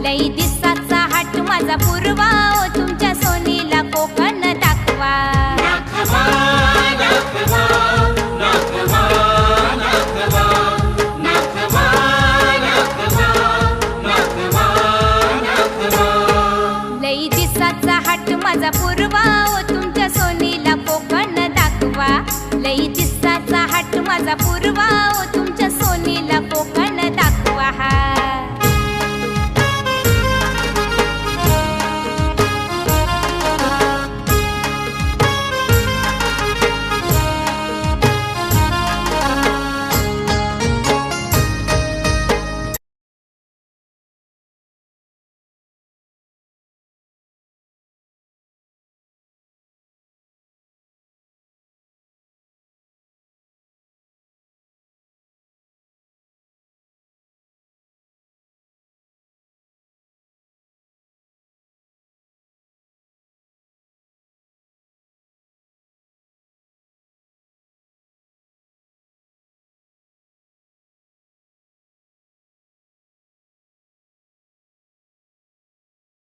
लई दिसाचा हाट माझा पूर्वा ओ तुमच्या सोनीला कोकण दाखवा नाखवा नाखवा नाखवा नाखवा नाखवा नाखवा नाखवा नाखवा लई दिसाचा हाट माझा पूर्वा ओ तुमच्या सोनीला कोकण दाखवा लई दिसाचा हाट माझा पूर्वा